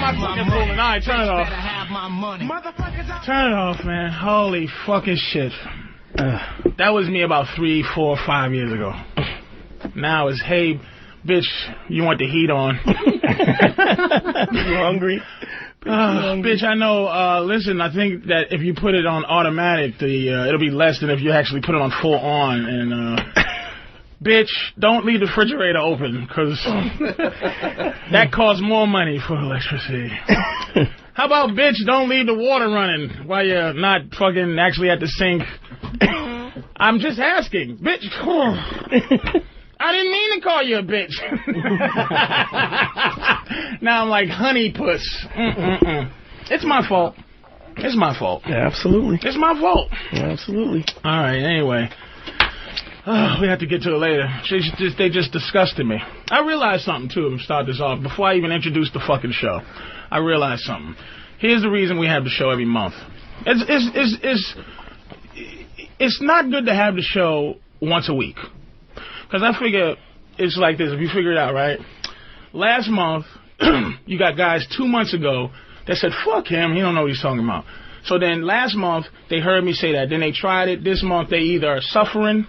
my fucking fooling. All right, turn it off. Turn it off, man. Holy fucking shit. That was me about 3, 4, 5 years ago. Now it's, hey, bitch, you want the heat on. You hungry? Bitch, I know. Listen, I think that if you put it on automatic, it'll be less than if you actually put it on full on. And bitch, don't leave the refrigerator open, because that costs more money for electricity. How about, bitch, don't leave the water running while you're not fucking actually at the sink? I'm just asking, bitch. I didn't mean to call you a bitch. Now I'm like, honey puss. It's my fault. It's my fault. Yeah, absolutely. It's my fault. Yeah, absolutely. All right, anyway. We have to get to it later. They just disgusted me. I realized something, too, to start this off. Before I even introduce the fucking show, I realized something. Here's the reason we have the show every month. It's not good to have the show once a week. Because I figure it's like this. If you figure it out, right? Last month, you got guys 2 months ago that said, fuck him, he don't know what he's talking about. So then last month, they heard me say that. Then they tried it. This month, they either are suffering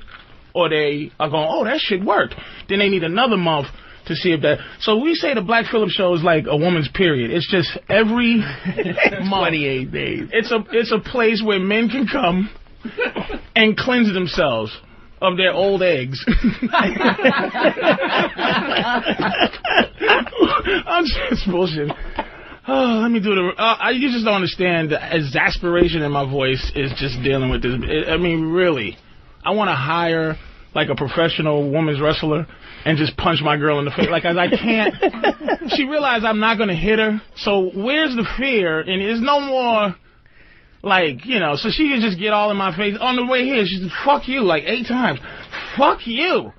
or they are going, oh, that shit worked. Then they need another month to see if that... So we say the Black Phillip show is like a woman's period. It's just every month. 28 days. It's a place where men can come and cleanse themselves of their old eggs. I'm just bullshit. Oh, let me do you just don't understand the exasperation in my voice is just dealing with this. I mean, really. I want to hire, like, a professional women's wrestler and just punch my girl in the face. Like, I can't. She realized I'm not going to hit her. So where's the fear? And there's no more, like, you know, so she can just get all in my face. On the way here, she said, fuck you, like 8 times. Fuck you.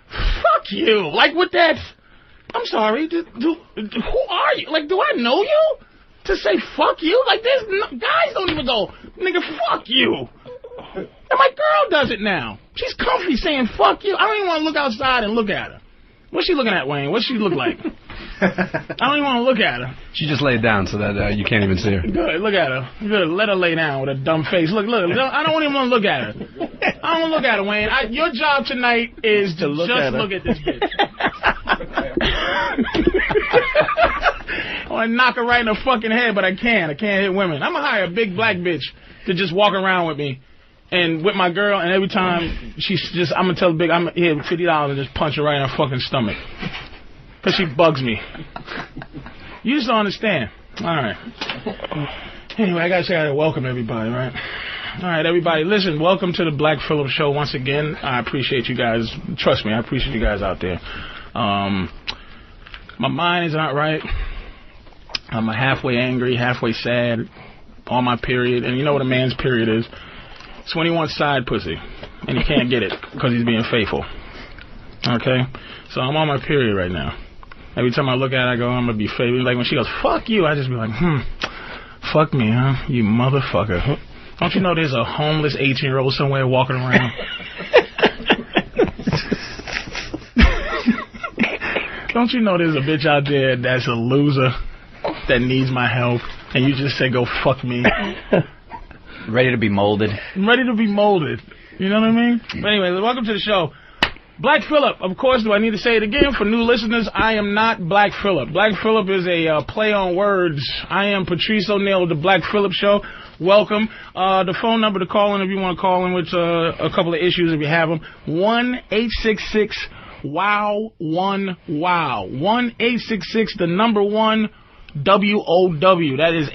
Fuck you. Like, with that, I'm sorry, who are you? Like, do I know you? To say fuck you? Like, guys don't even go, nigga, fuck you. And my girl does it now. She's comfy saying fuck you. I don't even want to look outside and look at her. What's she looking at, Wayne? What's she look like? I don't even want to look at her. She just laid down so that you can't even see her. Good, look at her. Good, let her lay down with a dumb face. Look, I don't even want to look at her. I don't want to look at her, Wayne. Your job tonight is to look at this bitch. I want to knock her right in the fucking head, but I can't. I can't hit women. I'm going to hire a big black bitch to just walk around with me. And with my girl, and every time she's just, I'm going to tell the big, I'm going to hit $50 and just punch her right in her fucking stomach. Because she bugs me. You just don't understand. All right. Anyway, I got to say I got to welcome everybody, right? All right, everybody, listen, welcome to the Black Phillip Show once again. I appreciate you guys. Trust me, I appreciate you guys out there. My mind is not right. I'm halfway angry, halfway sad, on my period. And you know what a man's period is. It's when he wants side pussy, and he can't get it because he's being faithful. Okay? So I'm on my period right now. Every time I look at it, I go, I'm going to be faithful. Like when she goes, fuck you, I just be like, fuck me, huh? You motherfucker. Don't you know there's a homeless 18-year-old somewhere walking around? Don't you know there's a bitch out there that's a loser that needs my help, and you just say, go fuck me? Ready to be molded. I'm ready to be molded. You know what I mean? But anyway, welcome to the show. Black Phillip, of course, do I need to say it again? For new listeners, I am not Black Phillip. Black Phillip is a play on words. I am Patrice O'Neal of the Black Phillip Show. Welcome. The phone number to call in if you want to call in with a couple of issues if you have them. 1-866-WOW-1-WOW. 1-866, the number 1, WOW. That is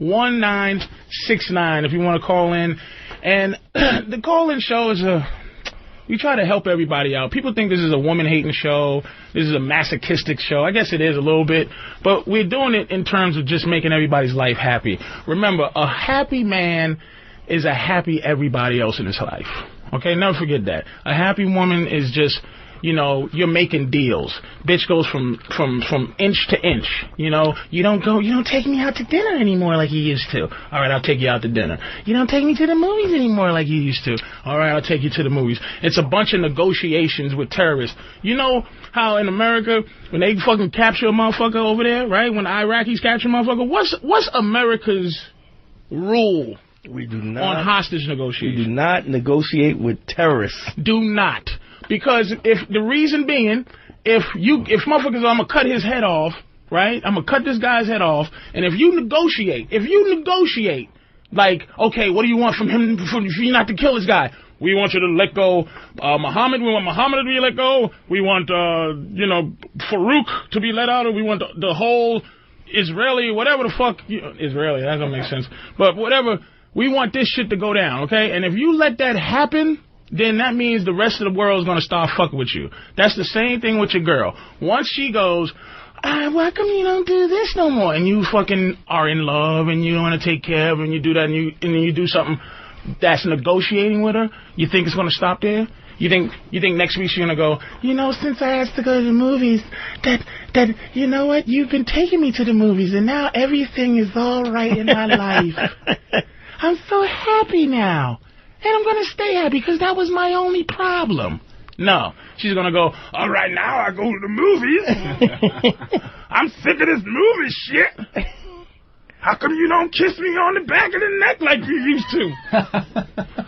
866-969-1969 if you want to call in. And the call-in show is we try to help everybody out. People think this is a woman-hating show. This is a masochistic show. I guess it is a little bit. But we're doing it in terms of just making everybody's life happy. Remember, a happy man is a happy everybody else in his life. Okay? Never forget that. A happy woman is just... you know, you're making deals. Bitch goes from inch to inch. You know, you don't take me out to dinner anymore like you used to. All right, I'll take you out to dinner. You don't take me to the movies anymore like you used to. All right, I'll take you to the movies. It's a bunch of negotiations with terrorists. You know how in America, when they fucking capture a motherfucker over there, right? When the Iraqis capture a motherfucker, what's America's rule? We do not on hostage negotiations. We do not negotiate with terrorists. Do not. Because if the reason being, if motherfuckers, I'm gonna cut his head off, right? I'm gonna cut this guy's head off, and if you negotiate, like, okay, what do you want from him for you not to kill this guy? We want you to let go Muhammad. We want Muhammad to be let go. We want, Farouk to be let out. Or we want the whole Israeli, whatever the fuck. Israeli, that don't make sense. But whatever, we want this shit to go down, okay? And if you let that happen, then that means the rest of the world is going to start fucking with you. That's the same thing with your girl. Once she goes, why come you don't do this no more? And you fucking are in love and you want to take care of her and you do that and then you do something that's negotiating with her, you think it's going to stop there? You think next week she's going to go, since I asked to go to the movies, that you know what, you've been taking me to the movies and now everything is all right in my life. I'm so happy now. And I'm going to stay happy because that was my only problem. No. She's going to go, all right, now I go to the movies. I'm sick of this movie shit. How come you don't kiss me on the back of the neck like you used to?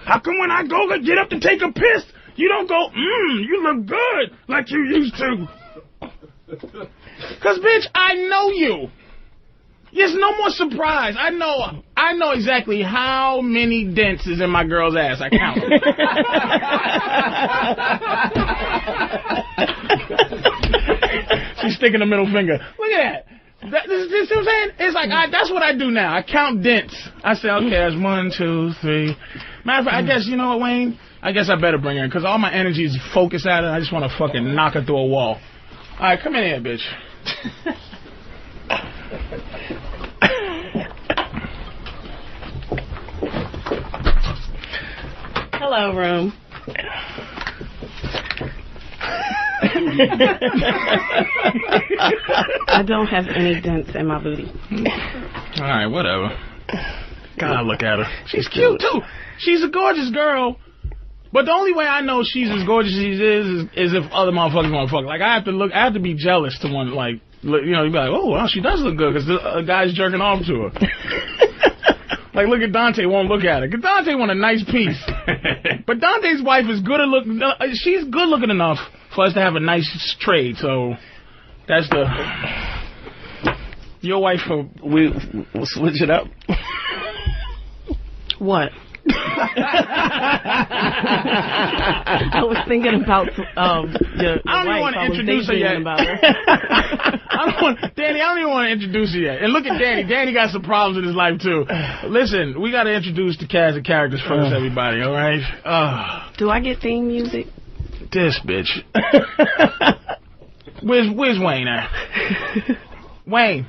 How come when I go to get up to take a piss, you don't go, you look good like you used to? Because, bitch, I know you. There's no more surprise. I know exactly how many dents is in my girl's ass. I count them. She's sticking the middle finger. Look at that. This what I'm saying? It's like, that's what I do now. I count dents. I say, okay, that's 1, 2, 3. Matter of fact, I guess, you know what, Wayne? I guess I better bring her in because all my energy is focused at it. I just want to fucking knock her through a wall. All right, come in here, bitch. Hello, room. I don't have any dents in my booty. All right, whatever. God, look at her. She's cute too. She's a gorgeous girl. But the only way I know she's as gorgeous as she is if other motherfuckers want to fuck. Like I have to be jealous to one. Like you'd be like, oh, well, she does look good because the guy's jerking off to her. Like, look at Dante, won't look at her. Because Dante want a nice piece. But Dante's wife is good at looking. She's good looking enough for us to have a nice trade. So that's your wife. We'll switch it up. What? I was thinking about your I don't even want to introduce her yet. Danny, I don't even want to introduce her yet. And look at Danny. Danny got some problems in his life, too. Listen, we got to introduce the cast of characters first, everybody, all right? Do I get theme music? This bitch. Where's Wayne at? Wayne.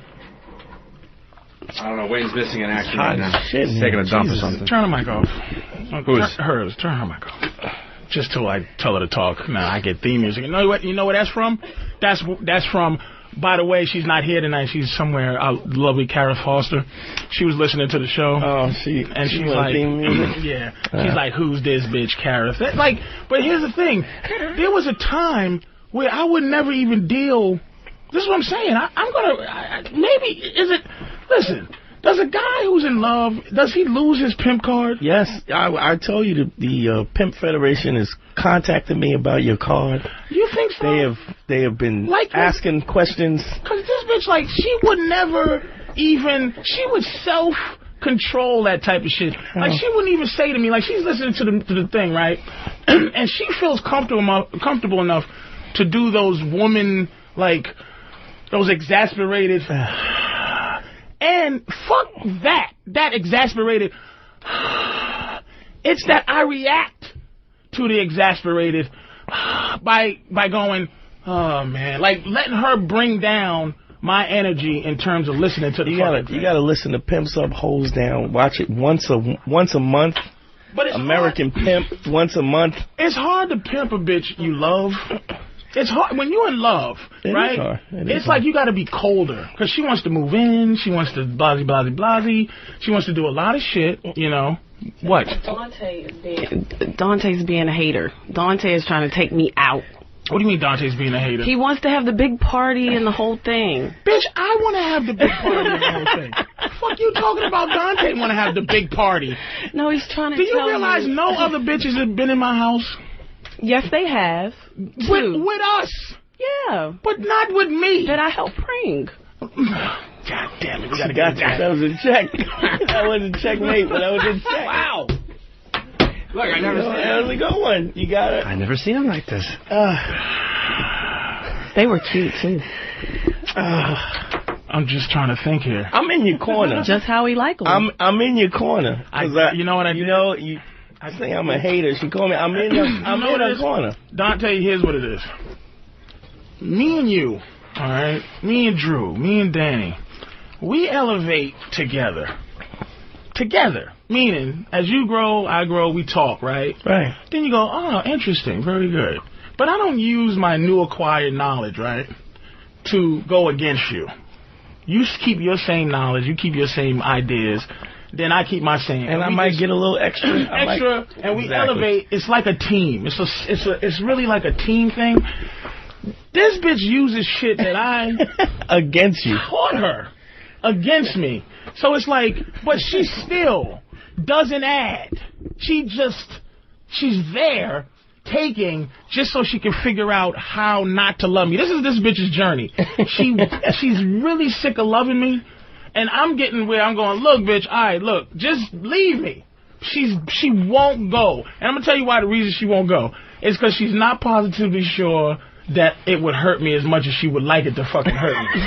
I don't know. Wayne's missing in action right now. Shit, he's taking a dump or something. Turn the mic off. Who's? Hers. Turn her mic off. Just till I tell her to talk. Nah, I get theme music. You know what that's from? That's from, by the way, she's not here tonight. She's somewhere. Lovely Kara Foster. She was listening to the show. Oh, she's like, theme music? Yeah. She's like, who's this bitch, Kara? Like, but here's the thing. There was a time where I would never even deal. This is what I'm saying. I'm gonna maybe is it. Listen, does a guy who's in love, does he lose his pimp card? Yes, I told you the Pimp Federation has contacted me about your card. You think so? They have been asking questions. Because this bitch, she would never even, she would self-control that type of shit. Like, she wouldn't even say to me, like, she's listening to the thing, right? And she feels comfortable enough to do those those exasperated... And fuck that exasperated. It's that I react to the exasperated by going, oh man, like letting her bring down my energy in terms of listening to the. You gotta listen to Pimps Up, Hoes Down. Watch it once a month. But it's American Pimp once a month. It's hard to pimp a bitch you love It's hard when you're in love, right? It's like you got to be colder because she wants to move in. She wants to blasey. She wants to do a lot of shit, you know. What? Dante's being a hater. Dante is trying to take me out. What do you mean Dante's being a hater? He wants to have the big party and the whole thing. Bitch, I want to have the big party and the whole thing. Fuck you talking about Dante want to have the big party. No, he's trying to Do you realize no other bitches have been in my house? Yes, they have. With us. Yeah. But not with me. That I helped bring. God damn it. We gotta Got that. That was a check. That wasn't checkmate, but that was a check. Wow. Look, I never seen That was a good one. You got it. I never seen him like this. They were cute, too. I'm just trying to think here. I'm in your corner. Just how he liked them. I'm in your corner. You know what I did? I say I'm a hater. She called me. I'm in her corner. Dante, here's what it is. Me and you, all right? Me and Drew, me and Danny, we elevate together. Together. Meaning, as you grow, I grow, we talk, right? Right. Then you go, oh, interesting, very good. But I don't use my new acquired knowledge, right, to go against you. You keep your same knowledge, you keep your same ideas, then I keep my same. And I might get a little extra. And we elevate. It's like a team. It's really like a team thing. This bitch uses shit that I against you. Taught her against me. So it's like, but she still doesn't add. She's there taking just so she can figure out how not to love me. This is this bitch's journey. She's really sick of loving me, and I'm getting where I'm going, look, bitch, all right, look, just leave me. She won't go. And I'm going to tell you why the reason she won't go is because she's not positively sure that it would hurt me as much as she would like it to fucking hurt me.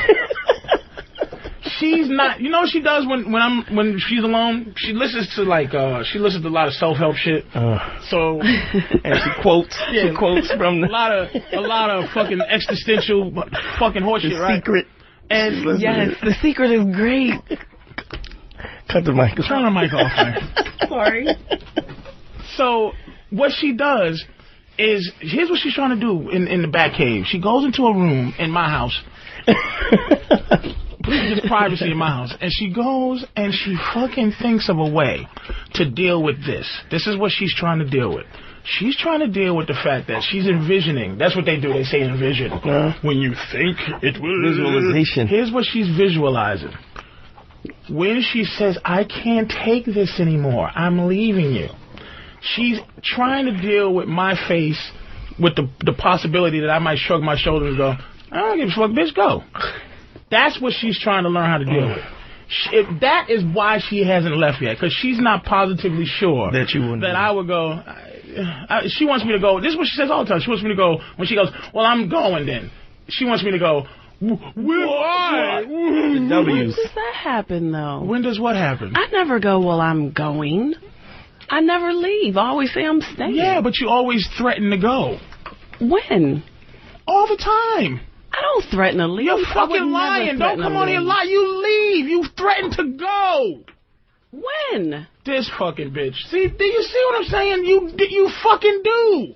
She's not. You know what she does when she's alone? She listens to a lot of self-help shit. So and she quotes. Yeah, she quotes from a lot of fucking existential fucking horseshit, right? Secret. And yes, The Secret is great. Cut the mic off. Turn the mic off, man. Sorry. So what she does is, here's what she's trying to do in the back cave. She goes into a room in my house. Just privacy in my house. And she goes and she fucking thinks of a way to deal with this. This is what she's trying to deal with. She's trying to deal with the fact that she's envisioning. That's what they do. They say envision. When you think it will. Visualization. Here's what she's visualizing. When she says, I can't take this anymore, I'm leaving you. She's trying to deal with my face, with the possibility that I might shrug my shoulders and go, I don't give a fuck, bitch, go. That's what she's trying to learn how to deal with. That is why she hasn't left yet, because she's not positively sure that I would go. She wants me to go. This is what she says all the time. She wants me to go, when she goes, well, I'm going then. She wants me to go, why? The W's. When does that happen, though? When does what happen? I never go, well, I'm going. I never leave. I always say I'm staying. Yeah, but you always threaten to go. When? All the time. I don't threaten to leave. You're fucking lying. Don't come on here and lie. You leave. You threaten to go. When? This fucking bitch. See, do you see what I'm saying? You fucking do.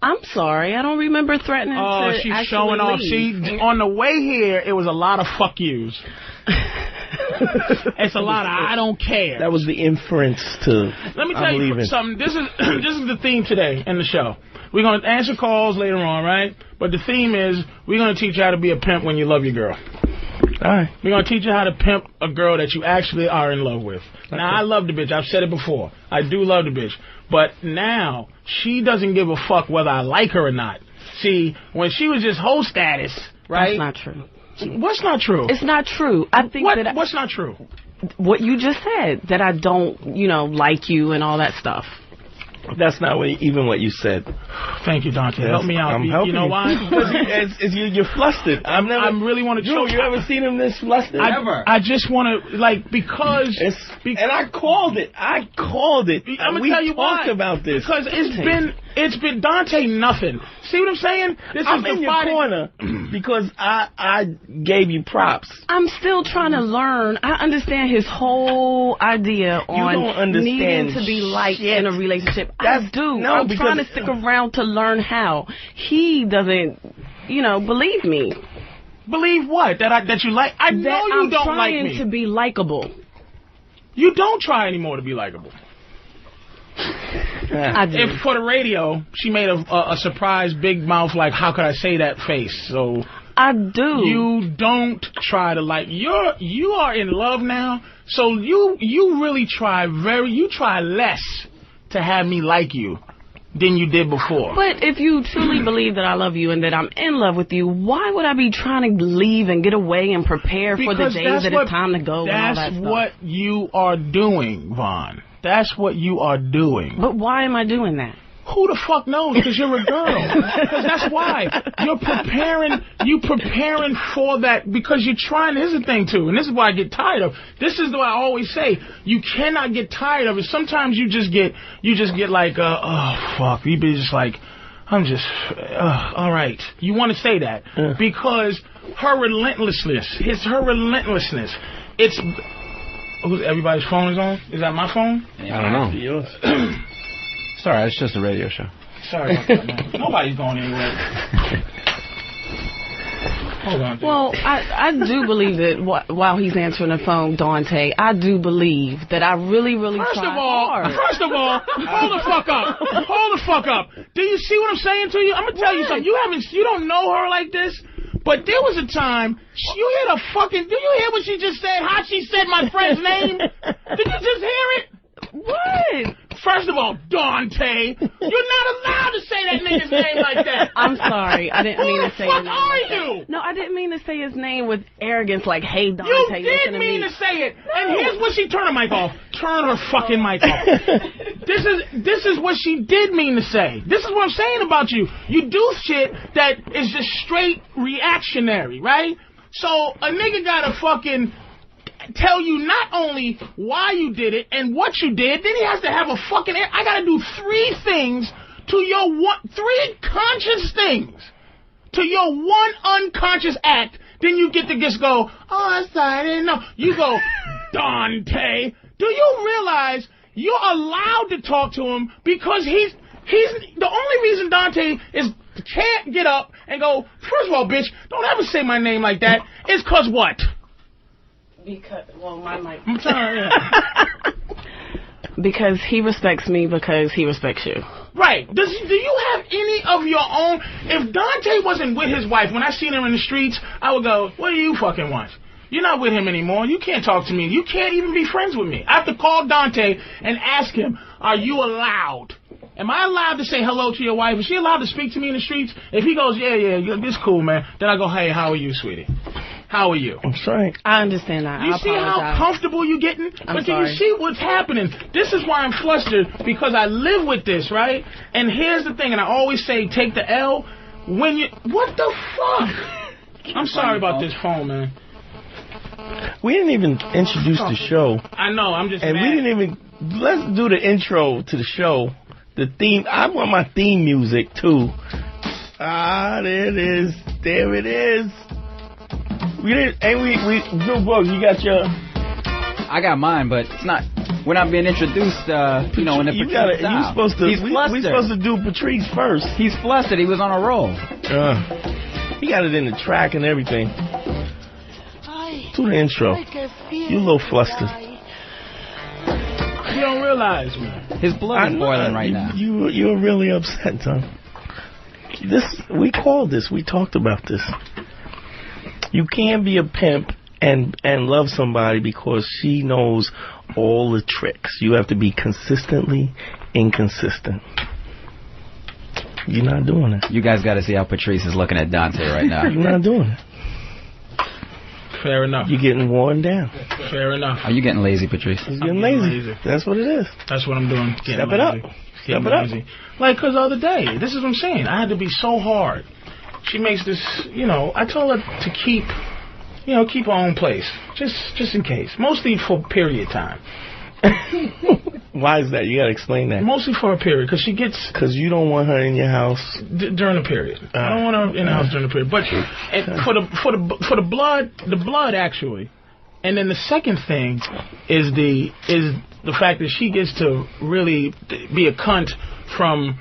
I'm sorry. I don't remember threatening to Oh, she's showing off. leave. See, on the way here, it was a lot of fuck yous. It's a lot of I don't care. That was the inference to. Let me tell you something. This is the theme today in the show. We're going to answer calls later on, right? But the theme is we're going to teach you how to be a pimp when you love your girl. All right. We're going to teach you how to pimp a girl that you actually are in love with. Okay. Now, I love the bitch. I've said it before. I do love the bitch. But now, she doesn't give a fuck whether I like her or not. See, when she was just hoe status, right? That's not true. What's not true? It's not true. I think what's not true? What you just said, that I don't, like you and all that stuff. That's not even what you said. Thank you, Dante. Help me out. I'm helping you know why? Because you're flustered. I really want to show you. Ever seen him this flustered? Ever. I just want to, because... And I called it. I'm going to tell you why. We talked about this. Because it's been... It's been Dante nothing. See what I'm saying? I'm in your corner because I gave you props. I'm still trying to learn. I understand his whole idea on needing to be liked in a relationship. I do. No, I'm trying to stick around to learn how. He doesn't, believe me. Believe what? That you like? I know you don't like me. I'm trying to be likable. You don't try anymore to be likable. I do. If for the radio, she made a surprise big mouth like, how could I say that face? So I do. You don't try to like. You are in love now, so you really try less to have me like you than you did before. But if you truly believe that I love you and that I'm in love with you, why would I be trying to leave and get away and prepare for the days that it's time to go and all that stuff? That's what you are doing, Vaughn. That's what you are doing. But why am I doing that? Who the fuck knows? Because you're a girl. Because that's why. You're preparing for that because you're trying. Here's the thing, too, and this is why I get tired of. This is what I always say. You cannot get tired of it. Sometimes you just get like, oh, fuck. You be just like, I'm just, all right. You want to say that because her relentlessness. It's her relentlessness. It's... Everybody's phone is on? Is that my phone? I don't know. Yours. Sorry, it's just a radio show. Sorry about that, man. Nobody's going anywhere. Hold on. Dude. Well, I do believe that while he's answering the phone, Dante, I do believe that I really First tried of all, hard. hold the fuck up. Hold the fuck up. Do you see what I'm saying to you? I'm going to tell you something. You don't know her like this. But there was a time, do you hear what she just said? How she said my friend's name? Did you just hear it? What? First of all, Dante, you're not allowed to say that nigga's name like that. I'm sorry. I didn't mean to say his name. Who the fuck are you? No, I didn't mean to say his name with arrogance like, hey, Dante, you listen did to mean me. to say it. And here's what she turned her mic off. Turn her fucking mic off. This is what she did mean to say. This is what I'm saying about you. You do shit that is just straight reactionary, right? So a nigga gotta fucking tell you not only why you did it and what you did, then he has to have a fucking... I gotta do three things to your three conscious things to your one unconscious act. Then you get to just go, oh, I'm sorry, I didn't know. You go, Dante, do you realize you're allowed to talk to him because he's the only reason Dante can't get up and go, first of all, bitch, don't ever say my name like that, is because what? Because, my mic. I'm sorry, Because he respects me because he respects you. Right. Do you have any of your own? If Dante wasn't with his wife, when I seen her in the streets, I would go, what do you fucking want? You're not with him anymore. You can't talk to me. You can't even be friends with me. I have to call Dante and ask him, are you allowed? Am I allowed to say hello to your wife? Is she allowed to speak to me in the streets? If he goes, yeah, it's cool, man. Then I go, hey, how are you, sweetie? How are you? I'm sorry. I understand that. You see how comfortable you're getting? But do you see what's happening? This is why I'm flustered, because I live with this, right? And here's the thing, and I always say, take the L. When you... What the fuck? I'm sorry about this phone, man. We didn't even introduce the show. I know, I'm just and mad. We didn't even... Let's do the intro to the show. The theme... I want my theme music, too. Ah, there it is. There it is. We didn't... And Bill Brooks, you got your... I got mine, but it's not... We're not being introduced, in the Patrice style. You supposed to... He's flustered. We're supposed to do Patrice first. He's flustered. He was on a roll. He got it in the track and everything. Do the intro. You a little flustered. You don't realize, man. His blood is boiling right now. You're really upset, Tom. We called this. We talked about this. You can't be a pimp and love somebody because she knows all the tricks. You have to be consistently inconsistent. You're not doing it. You guys got to see how Patrice is looking at Dante right now. You're not doing it. Fair enough. You're getting worn down. Fair enough. Are you getting lazy, Patrice? You're getting lazy. That's what it is. That's what I'm doing. Step it up. Step it up. Like, because the other day, this is what I'm saying. I had to be so hard. She makes this, I told her to keep her own place. Just in case. Mostly for period time. Why is that? You gotta explain that. Mostly for a period, because she gets... Because you don't want her in your house during the period. I don't want her in the house during the period. But for the blood actually. And then the second thing is the fact that she gets to really be a cunt from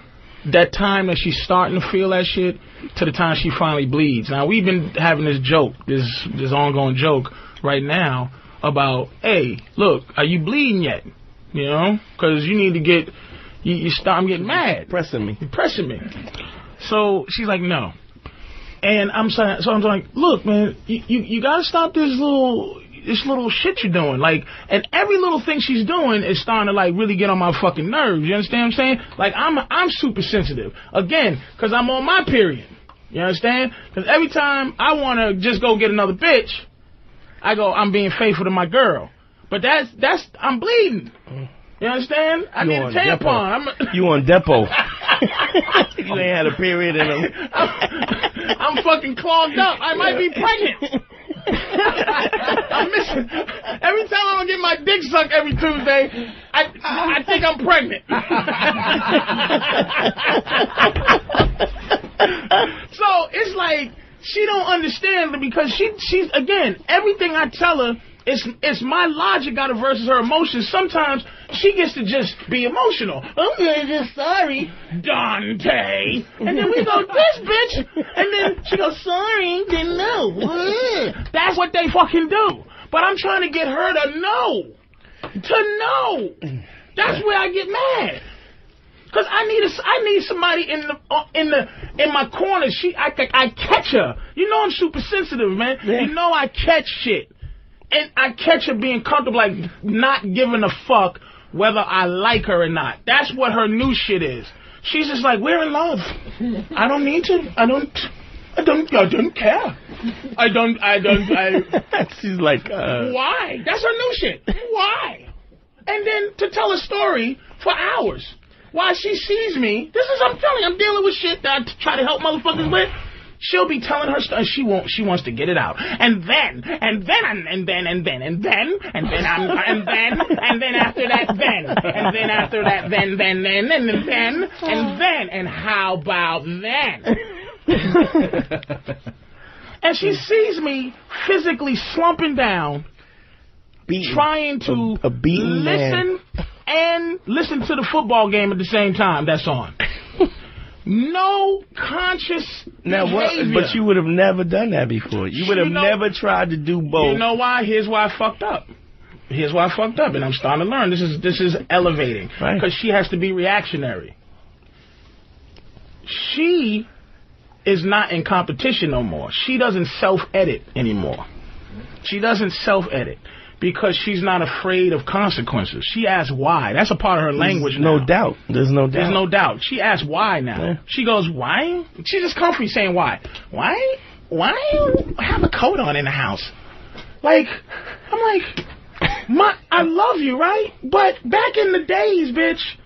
that time that she's starting to feel that shit to the time she finally bleeds. Now, we've been having this joke, this ongoing joke right now about, hey, look, are you bleeding yet? You know? Because you need to get... I'm getting mad. You're pressing me. So she's like, no. And I'm like, look, man, you gotta stop this little shit you're doing. Like, and every little thing she's doing is starting to, like, really get on my fucking nerves. You understand what I'm saying? Like, I'm super sensitive. Again, because I'm on my period. You understand? Because every time I want to just go get another bitch, I go, I'm being faithful to my girl. But I'm bleeding. You understand? I need a tampon. You on Depo. You ain't had a period in a... I'm fucking clogged up. I might be pregnant. I'm missing. Every time I'm gonna get my dick sucked every Tuesday, I think I'm pregnant. So it's like she don't understand because she's again, everything I tell her, it's my logic out of versus her emotions. Sometimes she gets to just be emotional. I'm just sorry, Dante. And then we go, this bitch. And then she goes, sorry, didn't know. That's what they fucking do. But I'm trying to get her to know. That's where I get mad. Cause I need somebody in my corner. I catch her. You know I'm super sensitive, man. Yeah. You know I catch shit. And I catch her being comfortable, like not giving a fuck whether I like her or not. That's what her new shit is. She's just like, we're in love. I don't need to. I don't care. She's like, why? That's her new shit. Why? And then to tell a story for hours. Why she sees me. I'm telling you, I'm dealing with shit that I try to help motherfuckers with. She'll be telling her stuff. She wants to get it out. And then after that, and how about then? And she sees me physically slumping down, trying to listen to the football game at the same time that's on. No conscious behavior. But you would have never done that before. You would have never tried to do both. You know why? Here's why I fucked up. And I'm starting to learn. This is elevating. Because she has to be reactionary. She is not in competition no more. She doesn't self-edit anymore. Because she's not afraid of consequences. She asks why. That's a part of her language now. There's no doubt. She asks why now. Yeah. She goes, why? She's just comfy saying why. Why you have a coat on in the house? Like, I'm like, I love you, right? But back in the days, bitch,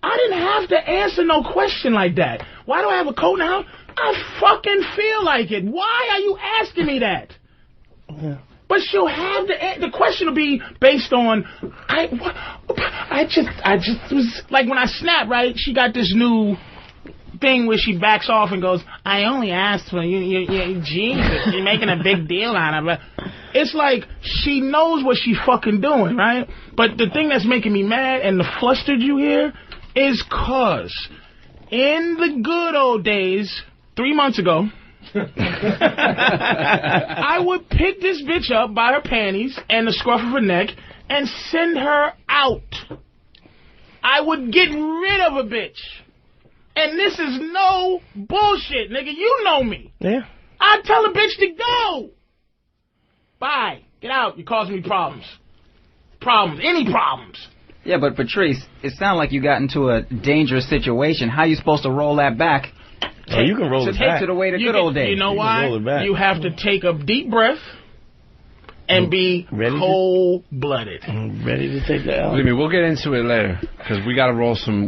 I didn't have to answer no question like that. Why do I have a coat now? I fucking feel like it. Why are you asking me that? Yeah. But she'll have the question will be based on I just was like when I snap, right? She got this new thing where she backs off and goes, I only asked for you Jesus, you're making a big deal out of it. It's like she knows what she fucking doing, right? But the thing that's making me mad and the flustered you hear is cause in the good old days, 3 months ago, I would pick this bitch up by her panties and the scruff of her neck and send her out. I would get rid of a bitch. And this is no bullshit, nigga. You know me. Yeah. I'd tell a bitch to go. Bye. Get out. You're causing me problems. Any problems. Yeah, but Patrice, it sounds like you got into a dangerous situation. How are you supposed to roll that back? Oh, you can roll it back. To the way the good old days. You know why? You have to take a deep breath and be cold-blooded. Ready to take that out. Believe me, we'll get into it later because we gotta roll some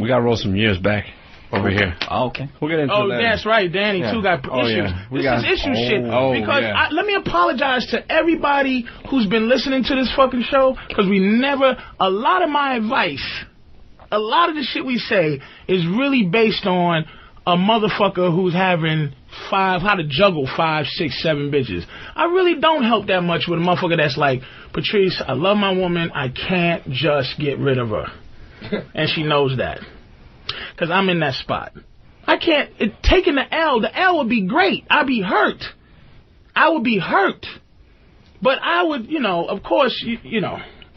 years back over here. Oh, okay. We'll get into it later. Oh, that's right. Danny too got issues. Yeah. This is issue shit. Because let me apologize to everybody who's been listening to this fucking show because a lot of my advice a lot of the shit we say is really based on a motherfucker who's having how to juggle 5, 6, 7 bitches. I really don't help that much with a motherfucker that's like, Patrice, I love my woman, I can't just get rid of her. And she knows that. Because I'm in that spot. I can't, taking the L would be great. I'd be hurt. I would be hurt. But I would, of course,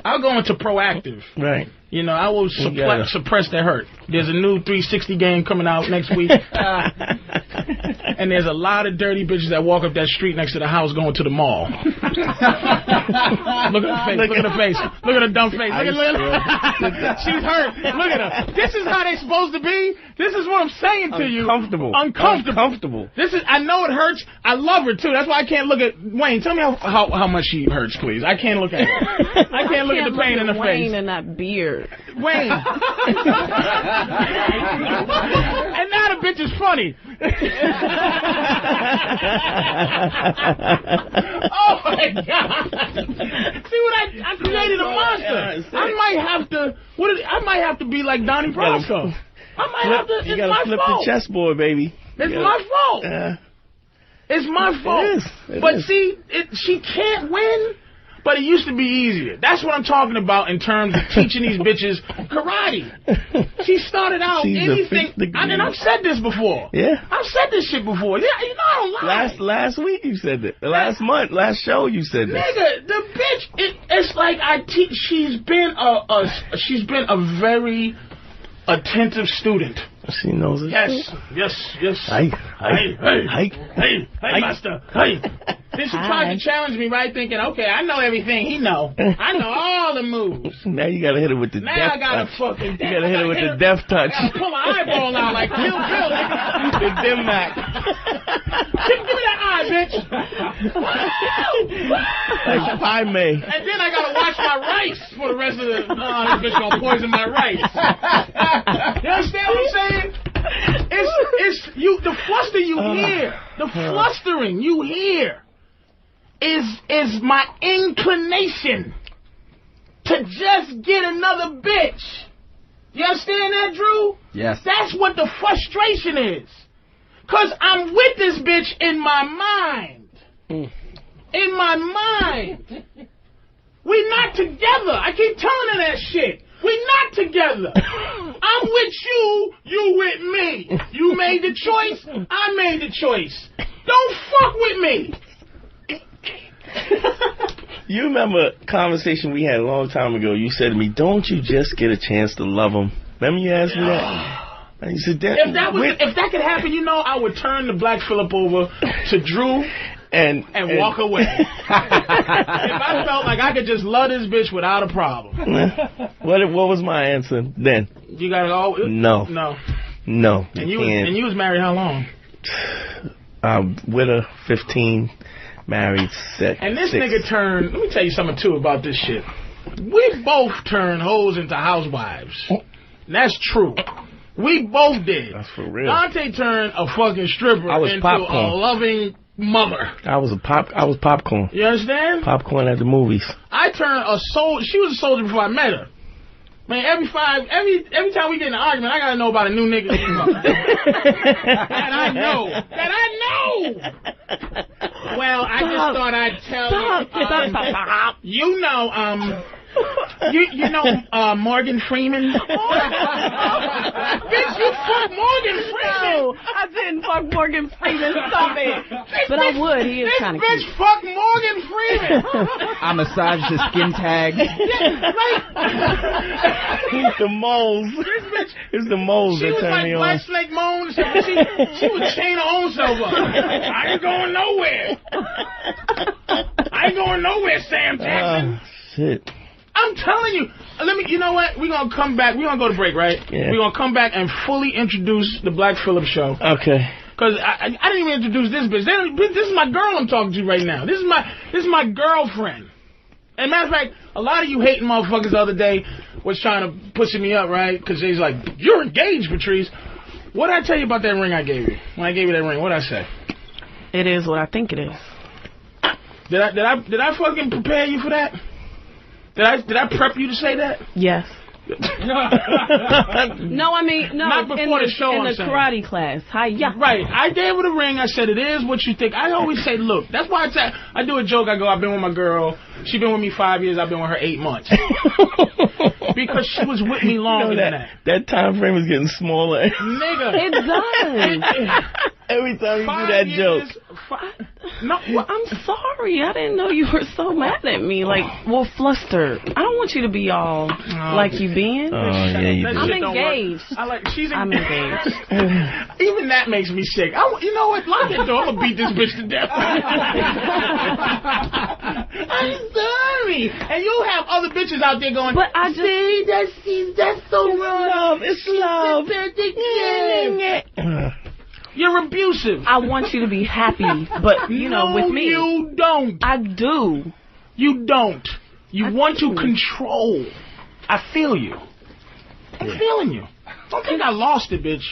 I'll go into proactive. Right. I will suppress the hurt. There's a new 360 game coming out next week. And there's a lot of dirty bitches that walk up that street next to the house going to the mall. Look at her face. Look at her face. Look at her dumb face. Look at her. She's hurt. Look at her. This is how they supposed to be. This is what I'm saying to you. Uncomfortable. I know it hurts. I love her too. That's why I can't look at Wayne. Tell me how much she hurts, please. I can't look at her. I can't look at the pain in the face. Wayne and that beard. Wayne. And now the bitch is funny. Oh my God! See what I created a monster. I might have to be like Donnie Brasco. I might have to. You gotta flip the chessboard, baby. It's my fault. It's my fault. But see, she can't win. But it used to be easier. That's what I'm talking about in terms of teaching these bitches karate. She started out anything. And I've said this before. Yeah. I've said this shit before. Yeah, I don't lie. Last week you said that. Last show you said that. Nigga, the bitch. It's like I teach. She's been a very attentive student. She knows it. Yes. Hey, master. Hey. Then she tried to challenge me, right? Thinking, okay, I know everything he know. I know all the moves. Now you gotta hit it with the death touch. Now I gotta fucking. You gotta hit it with the death touch. I gotta pull an eyeball out like Kill Bill. Big Dim Mac. Give me that eye, bitch. Like Pie May. And then I gotta watch my rice for the rest of the. Oh, this bitch gonna poison my rice. You understand what I'm saying? It's you. The fluster you hear, the flustering you hear, is my inclination to just get another bitch. You understand that, Drew? Yes. That's what the frustration is. 'Cause I'm with this bitch in my mind. In my mind. We not together. I keep telling her that shit. We not together. I'm with you, you with me. You made the choice, I made the choice. Don't fuck with me. You remember a conversation we had a long time ago. You said to me, don't you just get a chance to love him? Remember you asked me that? And you said, if that could happen, I would turn the Black Phillip over to Drew and walk away. If I felt like I could just love this bitch without a problem. What was my answer then? You gotta go. No. And you was married how long? With her 15, married 6. And this nigga turned. Let me tell you something too about this shit. We both turned hoes into housewives. That's true. We both did. That's for real. Dante turned a fucking stripper into popcorn. A loving mother. I was popcorn. You understand? Popcorn at the movies. I turned a soldier. She was a soldier before I met her. Man, every time we get in an argument, I gotta know about a new nigga. That I know. Well, I just thought I'd tell you. You know Morgan Freeman? Bitch, you fuck Morgan Freeman! No, I didn't fuck Morgan Freeman. Stop it. But I would. He is kind of cute. This bitch fuck Morgan Freeman! I massaged his skin tag. It's the moles. It's the moles that turn me on. She was like Black Snake Moans. She would chain her own self up. I ain't going nowhere, Sam Jackson. Shit. I'm telling you. You know what? We're going to come back. We're going to go to break, right? Yeah. We're going to come back and fully introduce the Black Phillip Show. Okay. Because I didn't even introduce this bitch. This is my girl I'm talking to right now. This is my girlfriend. And matter of fact, a lot of you hating motherfuckers the other day was trying to push me up, right? Because they's like, you're engaged, Patrice. What did I tell you about that ring I gave you? When I gave you that ring, what did I say? It is what I think it is. Did I fucking prepare you for that? Did I prep you to say that? Yes. No, I mean, no. Not before the show, in I'm the saying. karate class. Hi-ya. Right. I gave her the ring. I said, it is what you think. I always say, look, that's why I do a joke. I go, I've been with my girl. She been with me 5 years. I've been with her 8 months. Because she was with me longer than that. That time frame is getting smaller. Nigga. It does. Every time you do 5 that years, joke. No, Well, I'm sorry. I didn't know you were so mad at me. Like, well, flustered. I don't want you to be all like you being. Oh, yeah, you That do. I'm shit don't engaged. work. I'm engaged. Even that makes me sick. You know what? Lock it door. I'm gonna beat this bitch to death. I'm sorry. And you have other bitches out there going, But I just... that's so wrong. It's love. You're abusive. I want you to be happy, but, you know, with me. You don't. I do. You don't. You I want do. to control. I feel you. I'm feeling you. Don't think I lost it, bitch.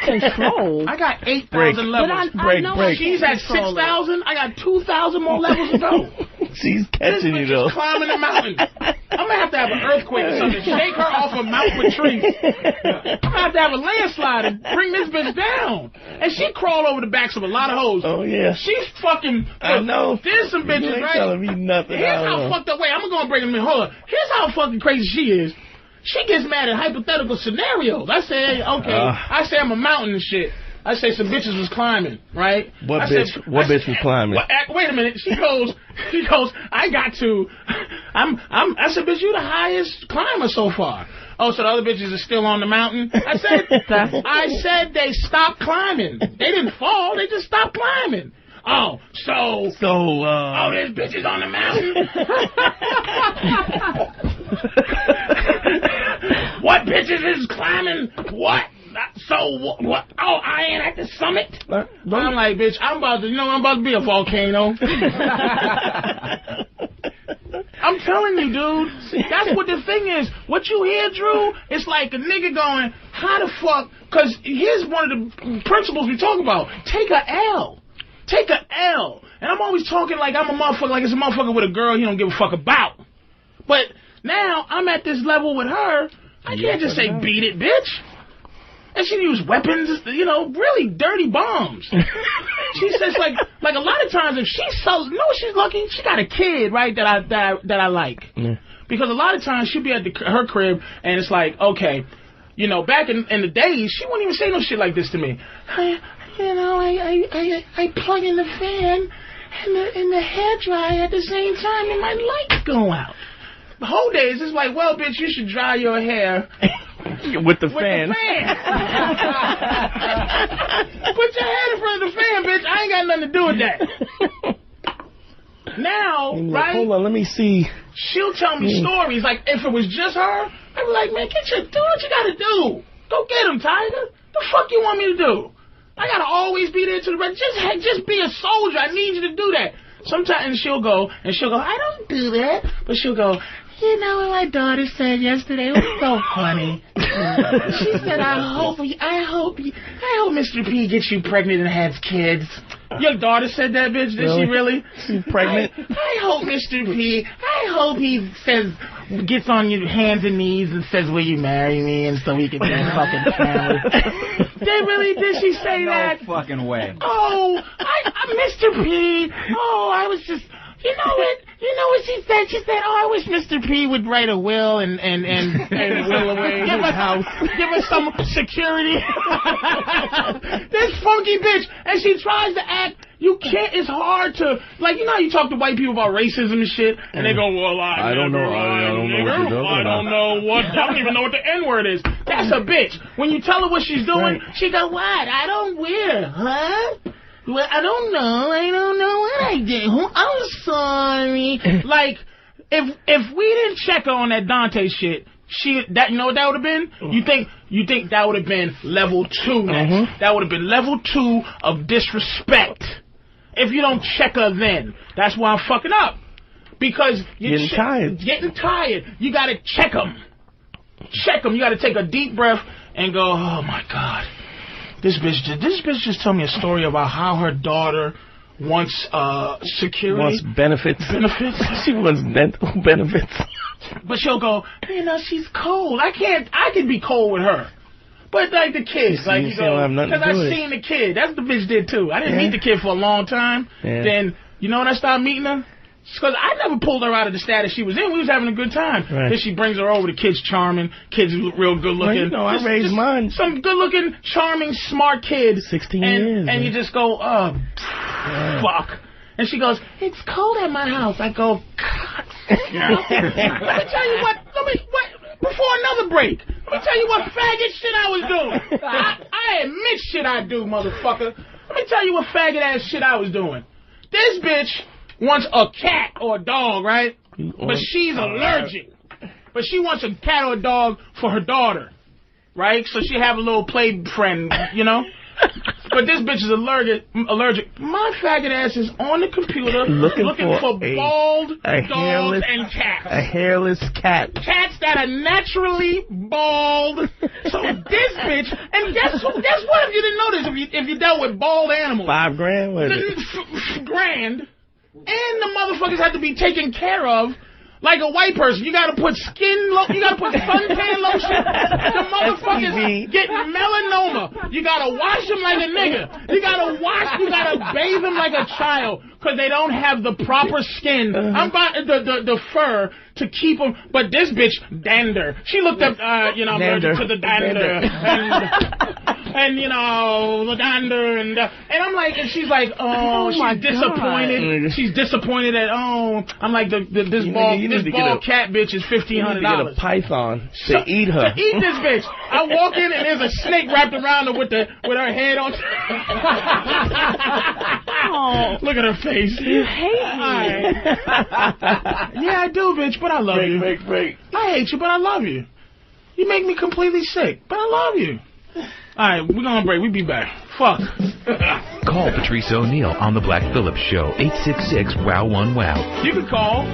Control. I got 8,000 levels. Break. She's at 6,000. I got 2,000 more levels to go. She's This catching you, bitch though. is climbing the mountain. I'm gonna have to have an earthquake or something. Shake her off of Mount Patrice. I'm gonna have to have a landslide and bring this bitch down. And she crawled over the backs of a lot of hoes. Oh, yeah. She's fucking. I know. There's some You bitches, ain't right? telling me nothing. Here's I don't how know. fucked up. Wait, I'm gonna bring them in. Hold on. Here's how fucking crazy she is. She gets mad at hypothetical scenarios. I say, okay. I say I'm a mountain and shit. I say some bitches was climbing, right? What I bitch? said- What I bitch said- was climbing? Wait a minute. She goes. I got to. I said, bitch, you the highest climber so far. Oh, so the other bitches are still on the mountain? I said they stopped climbing. They didn't fall. They just stopped climbing. Oh, so there's bitches on the mountain. What bitches is climbing? What? So what? Oh, I ain't at the summit. I'm like, bitch, I'm about to be a volcano. I'm telling you, dude. That's what the thing is. What you hear, Drew, it's like a nigga going, how the fuck? Because here's one of the principles we talk about. Take a L. Take a L. And I'm always talking like I'm a motherfucker, like it's a motherfucker with a girl he don't give a fuck about. But now I'm at this level with her. I can't just say beat it, bitch. And she used weapons, really dirty bombs. She says like a lot of times if she's she's lucky. She got a kid, right? That I like. Yeah. Because a lot of times she'll be at her crib and it's like, okay, back in the days she wouldn't even say no shit like this to me. I plug in the fan and the hair dryer at the same time and my lights go out. The whole days it's like, well, bitch, you should dry your hair with the fan. Put your head in front of the fan, bitch. I ain't got nothing to do with that. Now, right? Hold on, let me see. She'll tell me stories. Like, if it was just her, I'd be like, man, do what you gotta do. Go get him, Tiger. The fuck you want me to do? I gotta always be there to the rest. Just be a soldier. I need you to do that. Sometimes she'll go, I don't do that. But she'll go, you know what my daughter said yesterday? It was so funny. She said, I hope Mr. P gets you pregnant and has kids. Your daughter said that, bitch? Did she really? She's pregnant. I hope Mr. P, he gets on your hands and knees and says, will you marry me? And so we can be a fucking family. Did she say that? No fucking way. Oh, Mr. P. Oh, I was just... You know what she said? She said, "Oh, I wish Mr. P would write a will and will away his house, give us some security." This funky bitch, and she tries to act. You can't. It's hard to how you talk to white people about racism and shit, and they go, "Well, I don't know. I don't know what you're talking about. I don't even know what the N-word is." That's a bitch. When you tell her what she's doing, she goes, "What? I don't wear, huh?" Well, I don't know what I did. I'm sorry. Like, if we didn't check her on that Dante shit, you know what that would have been? You think that would have been level 2 next? Mm-hmm. That would have been level 2 of disrespect. If you don't check her then. That's why I'm fucking up. Because you're getting tired. You gotta check them. Check them. You gotta take a deep breath and go, oh my God. This bitch just told me a story about how her daughter wants security. Wants benefits. Benefits? She wants dental benefits. But she'll go, you know, she's cold. I can be cold with her. But like the kids, like you go, because I seen the kid. That's what the bitch did too. I didn't meet the kid for a long time. Yeah. Then, you know when I started meeting her? Because I never pulled her out of the status she was in. We was having a good time. Right. Then she brings her over. The kid's charming. Kid's real good looking. Well, you know, I raised mine. Some good looking, charming, smart kid. 16 years. And you just go, fuck. And she goes, it's cold at my house. I go, God. Let me tell you what. Before another break. Let me tell you what faggot shit I was doing. I admit shit I do, motherfucker. Let me tell you what faggot ass shit I was doing. This bitch wants a cat or a dog, right? But she's allergic. But she wants a cat or a dog for her daughter, right? So she have a little play friend, you know? But this bitch is allergic. My faggot ass is on the computer looking for bald dogs and cats. A hairless cat. Cats that are naturally bald. So this bitch, and guess what if you didn't notice if you dealt with bald animals? $5,000? What is it? Grand. And the motherfuckers have to be taken care of like a white person. You gotta put you gotta put suntan lotion. The motherfuckers get melanoma. You gotta wash them like a nigga. You gotta bathe them like a child. Because they don't have the proper skin. I'm about the fur to keep them. But this bitch, dander. She looked up, I'm allergic to the dander. And you know, the dander. And I'm like, and she's like, she's disappointed. God. She's disappointed at, I'm like, this bald cat bitch is $1,500. You need to get a python to eat her. To eat this bitch. I walk in and there's a snake wrapped around her with her head on. Look at her face. You hate me. Yeah, I do, bitch, but I love you. Break. I hate you, but I love you. You make me completely sick, but I love you. All right, we're going to break. We'll be back. Fuck. Call Patrice O'Neal on The Black Phillip Show, 866-WOW-1-WOW. You can call.